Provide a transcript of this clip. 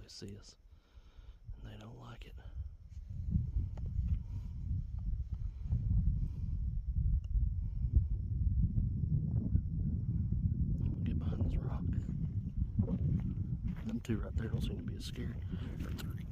always see us, and they don't like it. I'm gonna get behind this rock. Them two right there don't seem to be as scared. Or three.